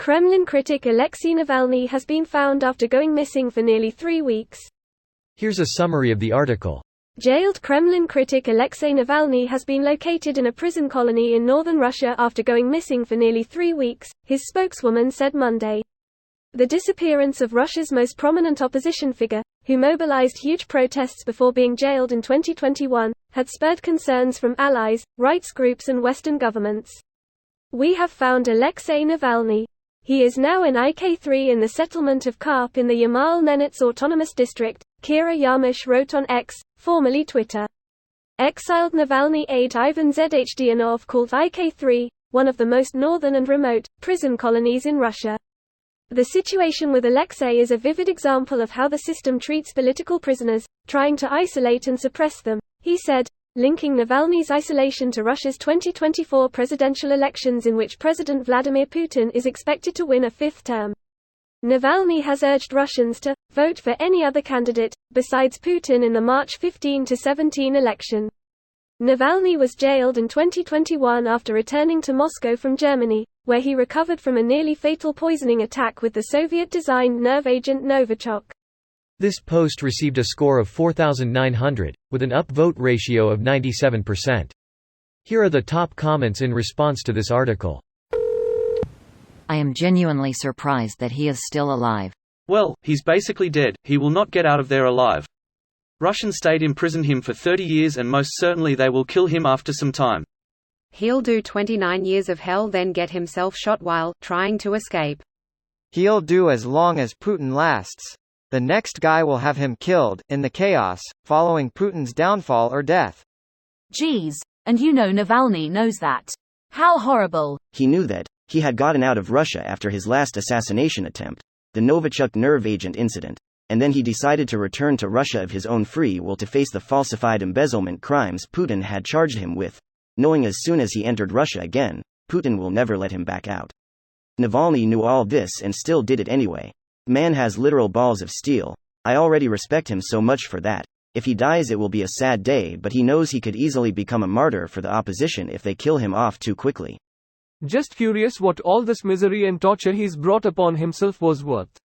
Kremlin critic Alexey Navalny has been found after going missing for nearly 3 weeks. Here's a summary of the article. Jailed Kremlin critic Alexey Navalny has been located in a prison colony in northern Russia after going missing for nearly 3 weeks, his spokeswoman said Monday. The disappearance of Russia's most prominent opposition figure, who mobilized huge protests before being jailed in 2021, had spurred concerns from allies, rights groups and Western governments. "We have found Alexey Navalny. He is now in IK3 in the settlement of Karp in the Yamal-Nenets Autonomous District," Kira Yarmoush wrote on X, formerly Twitter. Exiled Navalny aide Ivan Zhdyanov called IK3, one of the most northern and remote, prison colonies in Russia. "The situation with Alexei is a vivid example of how the system treats political prisoners, trying to isolate and suppress them," he said, linking Navalny's isolation to Russia's 2024 presidential elections in which President Vladimir Putin is expected to win a fifth term. Navalny has urged Russians to vote for any other candidate, besides Putin in the March 15–17 election. Navalny was jailed in 2021 after returning to Moscow from Germany, where he recovered from a nearly fatal poisoning attack with the Soviet-designed nerve agent Novichok. This post received a score of 4,900, with an upvote ratio of 97%. Here are the top comments in response to this article. I am genuinely surprised that he is still alive. Well, he's basically dead, he will not get out of there alive. Russian state imprisoned him for 30 years and most certainly they will kill him after some time. He'll do 29 years of hell then get himself shot while trying to escape. He'll do as long as Putin lasts. The next guy will have him killed, in the chaos, following Putin's downfall or death. Geez, and you know Navalny knows that. How horrible. He knew that. He had gotten out of Russia after his last assassination attempt, the Novichok nerve agent incident, and then he decided to return to Russia of his own free will to face the falsified embezzlement crimes Putin had charged him with, knowing as soon as he entered Russia again, Putin will never let him back out. Navalny knew all this and still did it anyway. Man has literal balls of steel. I already respect him so much for that. If he dies it will be a sad day, but he knows he could easily become a martyr for the opposition if they kill him off too quickly. Just curious what all this misery and torture he's brought upon himself was worth.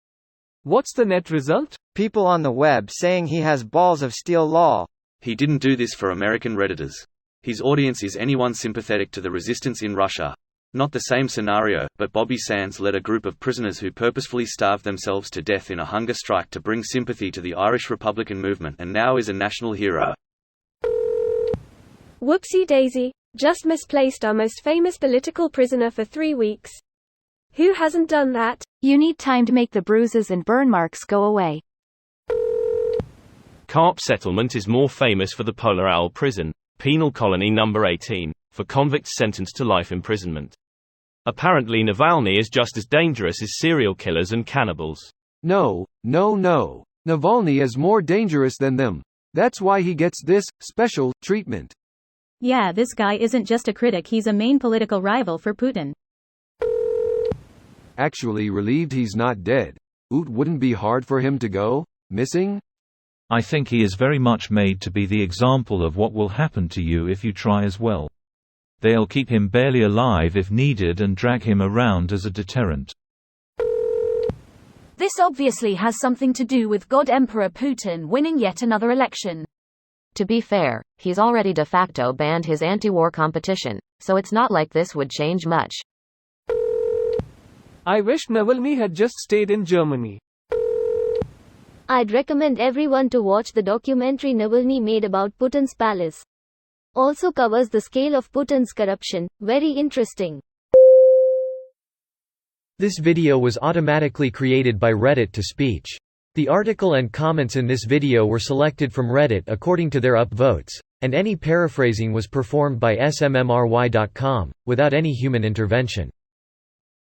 What's the net result? People on the web saying he has balls of steel. Lol. He didn't do this for American Redditors. His audience is anyone sympathetic to the resistance in Russia. Not the same scenario, but Bobby Sands led a group of prisoners who purposefully starved themselves to death in a hunger strike to bring sympathy to the Irish Republican movement and now is a national hero. Whoopsie daisy, just misplaced our most famous political prisoner for 3 weeks. Who hasn't done that? You need time to make the bruises and burn marks go away. Karp settlement is more famous for the Polar Owl prison, penal colony number 18, for convicts sentenced to life imprisonment. Apparently Navalny is just as dangerous as serial killers and cannibals. No. Navalny is more dangerous than them. That's why he gets this special treatment. Yeah, this guy isn't just a critic, he's a main political rival for Putin. Actually relieved he's not dead. It wouldn't be hard for him to go missing? I think he is very much made to be the example of what will happen to you if you try as well. They'll keep him barely alive if needed and drag him around as a deterrent. This obviously has something to do with God Emperor Putin winning yet another election. To be fair, he's already de facto banned his anti-war competition, so it's not like this would change much. I wish Navalny had just stayed in Germany. I'd recommend everyone to watch the documentary Navalny made about Putin's palace. Also covers the scale of Putin's corruption, very interesting. This video was automatically created by Reddit to speech. The article and comments in this video were selected from Reddit according to their upvotes, and any paraphrasing was performed by smmry.com, without any human intervention.